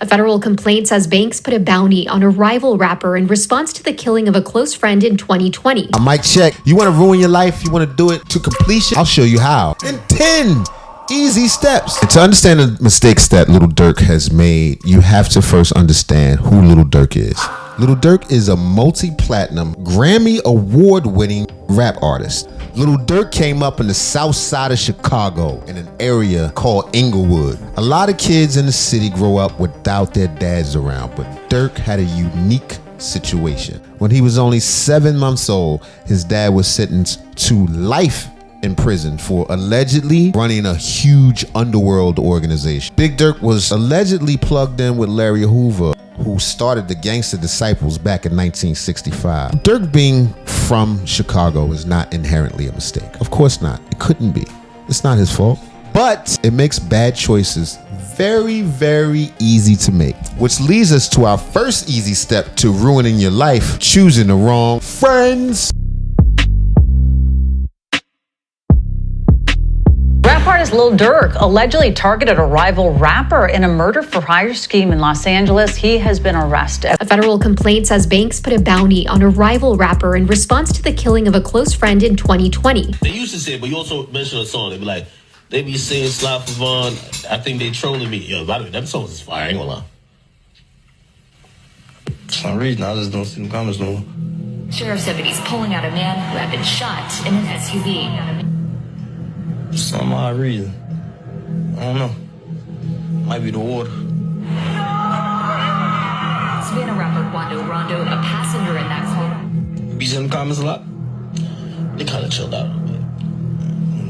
A federal complaint says Banks put a bounty on a rival rapper in response to the killing of a close friend in 2020. I mic check. You want to ruin your life? You want to do it to completion? I'll show you how. In 10 easy steps. And to understand the mistakes that Lil Durk has made, you have to first understand who Lil Durk is. Lil Durk is a multi-platinum, Grammy award-winning rap artist. Lil Durk came up in the south side of Chicago in an area called Inglewood. A lot of kids in the city grow up without their dads around, but Durk had a unique situation. When he was only 7 months old, his dad was sentenced to life in prison for allegedly running a huge underworld organization. Big Durk was allegedly plugged in with Larry Hoover, who started the Gangster Disciples back in 1965. Durk being from Chicago is not inherently a mistake. Of course not. It couldn't be. It's not his fault. But it makes bad choices very, very easy to make. Which leads us to our first easy step to ruining your life: choosing the wrong friends. Rap artist Lil Durk allegedly targeted a rival rapper in a murder-for-hire scheme in Los Angeles. He has been arrested. A federal complaint says Banks put a bounty on a rival rapper in response to the killing of a close friend in 2020. They used to say it, but you also mentioned a song. They be like, they be saying Slide for Vaughn. I think they trolling me. Yo, by the way, that song is fire. I ain't gonna lie. For some reason, I just don't see the comments no more. Sheriff's deputies pulling out a man who had been shot in an SUV. For some odd reason. I don't know. Might be the water. Savannah rapper Quando Rondo, a passenger in that car. Be in the comments a lot? They kind of chilled out a bit.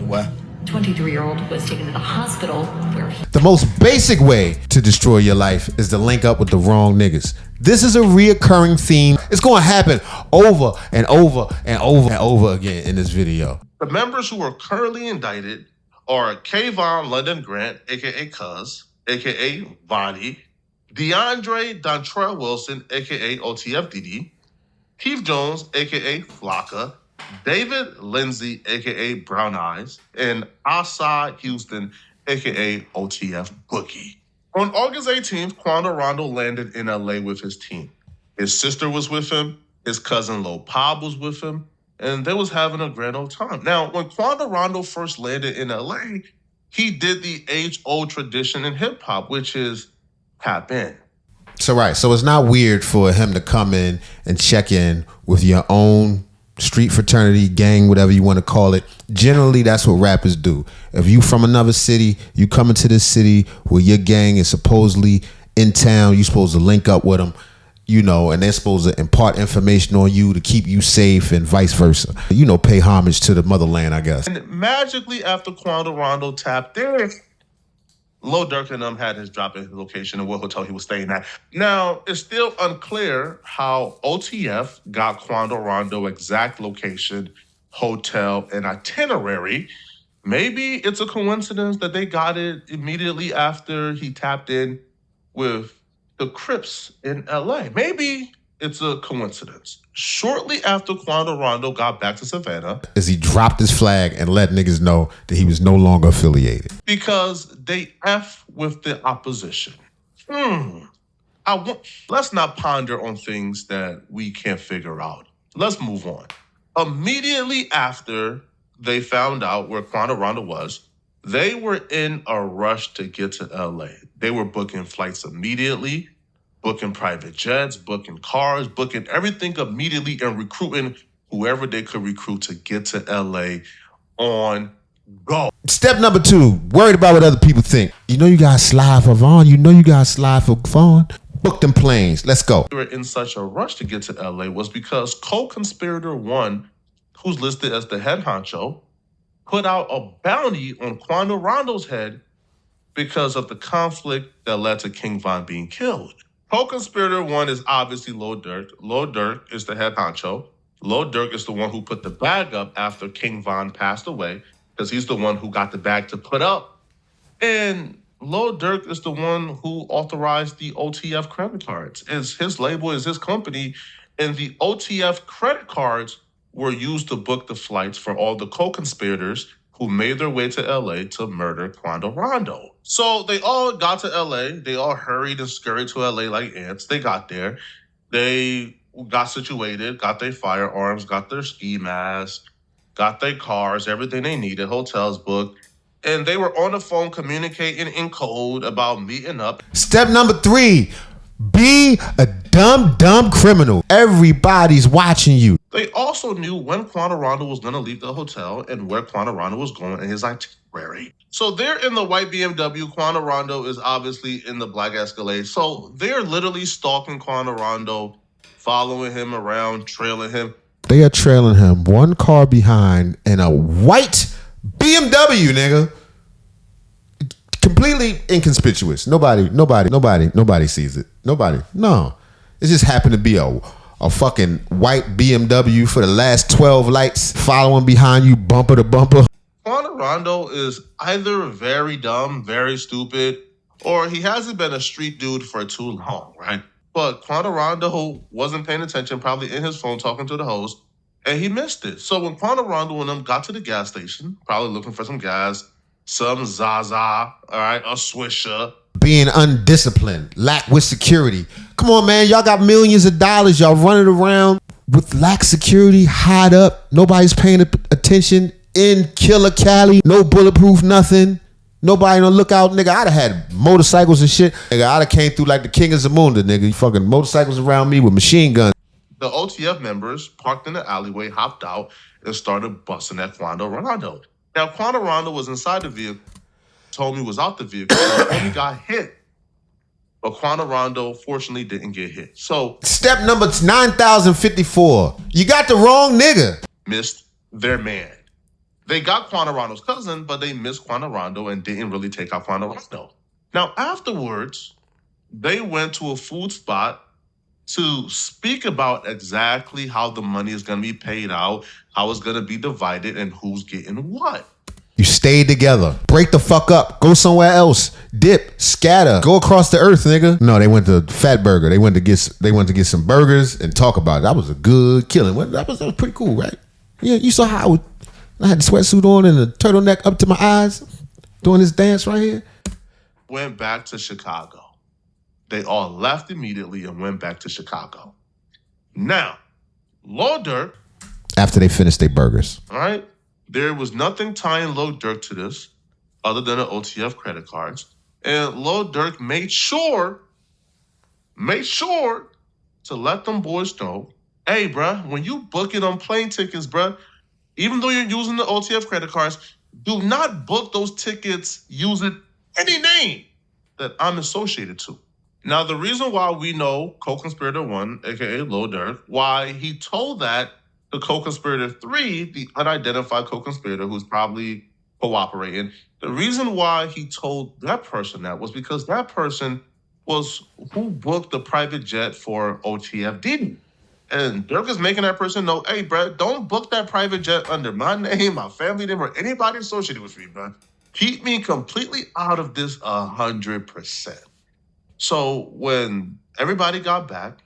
Why? 23-year-old was taken to the hospital where he... The most basic way to destroy your life is to link up with the wrong niggas. This is a reoccurring theme. It's going to happen over and over and over and over again in this video. The members who are currently indicted are Kayvon London Grant, a.k.a. Cuz, a.k.a. Vonnie, DeAndre Dontrell Wilson, a.k.a. OTFDD, Keith Jones, a.k.a. Flocka, David Lindsay, a.k.a. Brown Eyes, and Asai Houston, a.k.a. OTF Boogie. On August 18th, Quando Rondo landed in LA with his team. His sister was with him, his cousin Lil Pop was with him, and they was having a grand old time. Now, when Quando Rondo first landed in LA, he did the age-old tradition in hip-hop, which is tap in. So it's not weird for him to come in and check in with your own street fraternity, gang, whatever you want to call it. Generally, that's what rappers do. If you from another city, you come into this city where your gang is supposedly in town, you're supposed to link up with them, you know, and they're supposed to impart information on you to keep you safe and vice versa. You know, pay homage to the motherland, I guess. And magically, after Quando Rondo tapped in, Lil Durk and them had his drop in his location and what hotel he was staying at. Now, it's still unclear how OTF got Quando Rondo exact location, hotel, and itinerary. Maybe it's a coincidence that they got it immediately after he tapped in with the Crips in LA. Maybe it's a coincidence. Shortly after Quando Rondo got back to Savannah, as he dropped his flag and let niggas know that he was no longer affiliated. Because they F with the opposition. Let's not ponder on things that we can't figure out. Let's move on. Immediately after they found out where Quando Rondo was, they were in a rush to get to LA. They were booking flights immediately, booking private jets, booking cars, booking everything immediately, and recruiting whoever they could recruit to get to LA on go. Step number 2, worried about what other people think. You know you got slide for Vaughn. You know you got slide for Vaughn. Book them planes. Let's go. They were in such a rush to get to LA was because co-conspirator 1, who's listed as the head honcho, put out a bounty on Quando Rondo's head because of the conflict that led to King Von being killed. Co-conspirator 1 is obviously Lil Durk. Lil Durk is the head honcho. Lil Durk is the one who put the bag up after King Von passed away, because he's the one who got the bag to put up. And Lil Durk is the one who authorized the OTF credit cards. It's his label, is his company, and the OTF credit cards were used to book the flights for all the co-conspirators who made their way to LA to murder Quando Rondo. So they all got to LA. They all hurried and scurried to LA like ants. They got there. They got situated, got their firearms, got their ski masks, got their cars, everything they needed, hotels booked. And they were on the phone communicating in code about meeting up. Step number 3, be a dumb criminal. Everybody's watching you. They also knew when Quando Rondo was going to leave the hotel and where Quando Rondo was going in his itinerary. So they're in the white BMW. Quando Rondo is obviously in the black Escalade. So they're literally stalking Quando Rondo, following him around, trailing him. They are trailing him, one car behind in a white BMW, nigga. Completely inconspicuous. Nobody sees it. Nobody. No. It just happened to be a fucking white BMW for the last 12 lights following behind you bumper to bumper. Quando Rondo is either very dumb, very stupid, or he hasn't been a street dude for too long, right? But Quando Rondo wasn't paying attention, probably in his phone talking to the host, and he missed it. So when Quando Rondo and them got to the gas station, probably looking for some gas, some Zaza, all right, a Swisher. Being undisciplined, lack with security. Come on, man, y'all got millions of dollars. Y'all running around with lack security, hide up. Nobody's paying attention in Killer Cali. No bulletproof, nothing. Nobody on the lookout, nigga. I'd have had motorcycles and shit. Nigga, I'd have came through like the King of Zamunda, nigga. Fucking motorcycles around me with machine guns. The OTF members parked in the alleyway, hopped out, and started busting at Quando Rondo. Now, Quando Rondo was inside the vehicle. Homie was out the vehicle. Homie got hit. But Quando Rondo, fortunately, didn't get hit. So, step number 9054. You got the wrong nigga. Missed their man. They got Quando Rondo's cousin, but they missed Quando Rondo and didn't really take out Quando Rondo. Now, afterwards, they went to a food spot to speak about exactly how the money is going to be paid out, how it's going to be divided, and who's getting what. You stayed together. Break the fuck up. Go somewhere else. Dip. Scatter. Go across the earth, nigga. No, they went to Fat Burger. They went to get some burgers and talk about it. That was a good killing. That was pretty cool, right? Yeah, you saw how I had the sweatsuit on and the turtleneck up to my eyes doing this dance right here. Went back to Chicago. They all left immediately and went back to Chicago. Now, Lil Durk. After they finished their burgers. All right. There was nothing tying Lil Durk to this other than the OTF credit cards. And Lil Durk made sure to let them boys know, hey, bruh, when you booking on plane tickets, bruh, even though you're using the OTF credit cards, do not book those tickets using any name that I'm associated to. Now, the reason why we know co-conspirator 1, a.k.a. Lil Durk, why he told that to co-conspirator 3, the unidentified co-conspirator who's probably cooperating, the reason why he told that person that was because that person was who booked the private jet for OTF Diddy. And Durk is making that person know, hey, bro, don't book that private jet under my name, my family name, or anybody associated with me, bro. Keep me completely out of this 100%. So when everybody got back,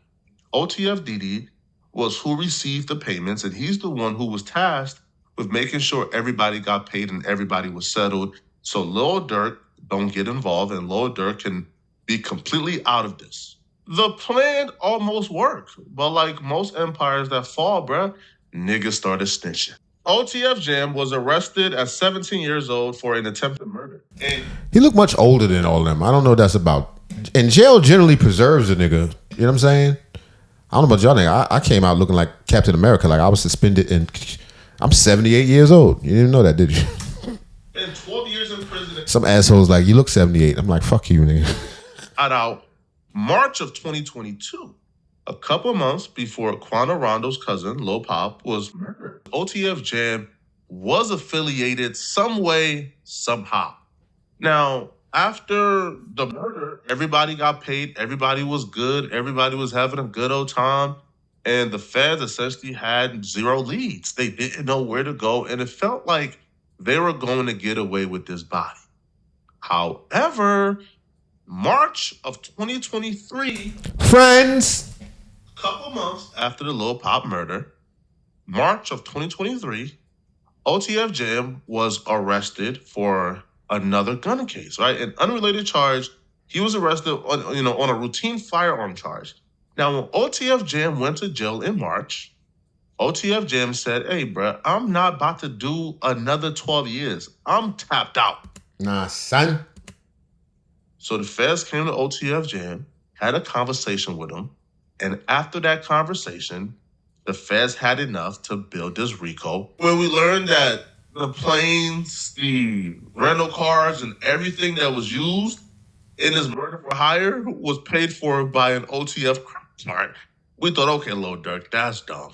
OTF Diddy was who received the payments, and he's the one who was tasked with making sure everybody got paid and everybody was settled. So Lil Durk don't get involved, and Lil Durk can be completely out of this. The plan almost worked, but like most empires that fall, bruh, niggas started snitching. OTF Jam was arrested at 17 years old for an attempted murder. And he looked much older than all of them. I don't know what that's about. And jail generally preserves a nigga. You know what I'm saying? I don't know about y'all nigga. I came out looking like Captain America. Like I was suspended and I'm 78 years old. You didn't even know that, did you? And 12 years in prison. Some assholes like, you look 78. I'm like, fuck you, nigga. Out March of 2022, a couple months before Quando Rondo's cousin, Lil Pop, was murdered. OTF Jam was affiliated some way, somehow. Now, after the murder, everybody got paid. Everybody was good. Everybody was having a good old time. And the feds essentially had zero leads. They didn't know where to go. And it felt like they were going to get away with this body. However, March of 2023. Friends. A couple months after the Lil Pop murder, March of 2023, OTF Jam was arrested for another gun case, right? An unrelated charge. He was arrested on a routine firearm charge. Now, when OTF Jam went to jail in March, OTF Jam said, "Hey, bro, I'm not about to do another 12 years. I'm tapped out." Nah, son. So the feds came to OTF Jam, had a conversation with him, and after that conversation, the feds had enough to build this RICO. When we learned that the planes, the rental cars, and everything that was used in this murder for hire was paid for by an OTF credit card, we thought, okay, Lil Durk, that's dumb.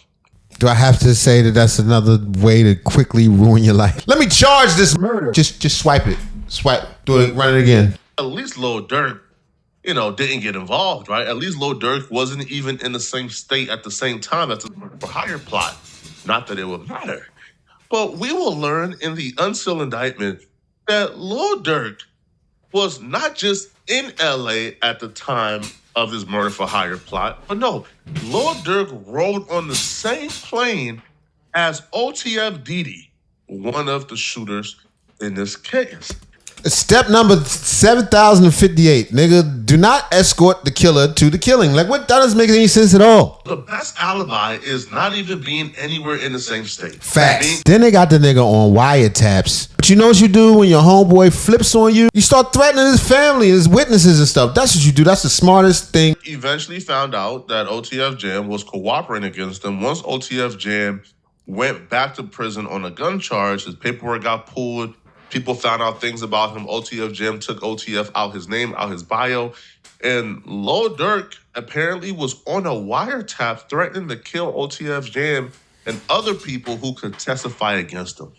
Do I have to say that that's another way to quickly ruin your life? Let me charge this murder. Just swipe it. Swipe. Do it. Run it again. At least Lil Durk, didn't get involved, right? At least Lil Durk wasn't even in the same state at the same time as the murder for hire plot. Not that it would matter. But we will learn in the unsealed indictment that Lil Durk was not just in LA at the time of this murder for hire plot, but no, Lil Durk rode on the same plane as OTF Didi, one of the shooters in this case. Step number 7,058, nigga. Do not escort the killer to the killing. Like, what? That doesn't make any sense at all. The best alibi is not even being anywhere in the same state. Facts. Then they got the nigga on wiretaps. But you know what you do when your homeboy flips on you? You start threatening his family, his witnesses and stuff. That's what you do. That's the smartest thing. Eventually found out that OTF Jam was cooperating against them. Once OTF Jam went back to prison on a gun charge, his paperwork got pulled. People found out things about him. OTF Jam took OTF out his name, out his bio. And Lil Durk apparently was on a wiretap threatening to kill OTF Jam and other people who could testify against him.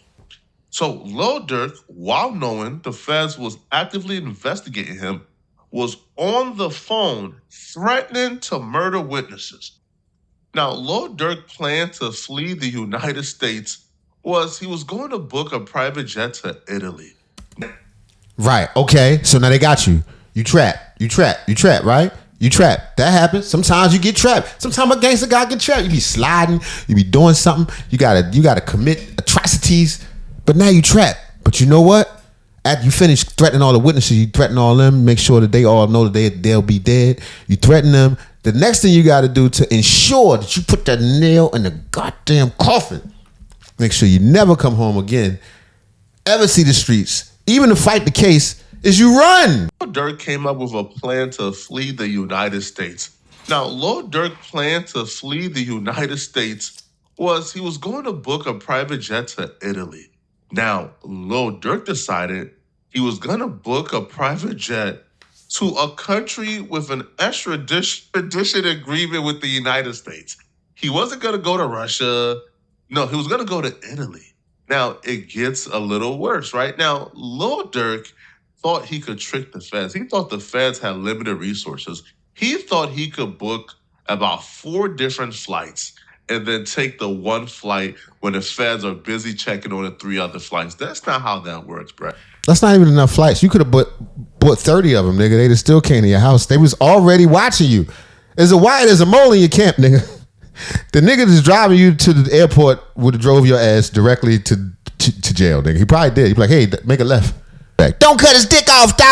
So Lil Durk, while knowing the feds was actively investigating him, was on the phone threatening to murder witnesses. Now, Lil Durk planned to flee the United States. He was going to book a private jet to Italy. Right. Okay. So now they got you. You trapped, right? You trapped. That happens. Sometimes you get trapped. Sometimes a gangster guy get trapped. You be sliding. You be doing something. You gotta commit atrocities. But now you trapped. But you know what? After you finish threatening all the witnesses, you threaten all them. Make sure that they all know that they'll be dead. You threaten them. The next thing you got to do to ensure that you put that nail in the goddamn coffin. Make sure you never come home again, ever see the streets, even to fight the case, is you run. Lil Durk came up with a plan to flee the United States. Now, Lil Durk plan to flee the United States he was going to book a private jet to Italy. Now, Lil Durk decided he was going to book a private jet to a country with an extradition agreement with the United States. He wasn't going to go to Russia. No, he was going to go to Italy. Now, it gets a little worse, right? Now, Lil Durk thought he could trick the feds. He thought the feds had limited resources. He thought he could book about 4 different flights and then take the one flight when the feds are busy checking on the 3 other flights. That's not how that works, bro. That's not even enough flights. You could have bought 30 of them, nigga. They just still came to your house. They was already watching you. There's a mole in your camp, nigga. The nigga that's driving you to the airport would have drove your ass directly to jail, nigga. He probably did. He'd be like, hey, make a left. Don't cut his dick off, dog.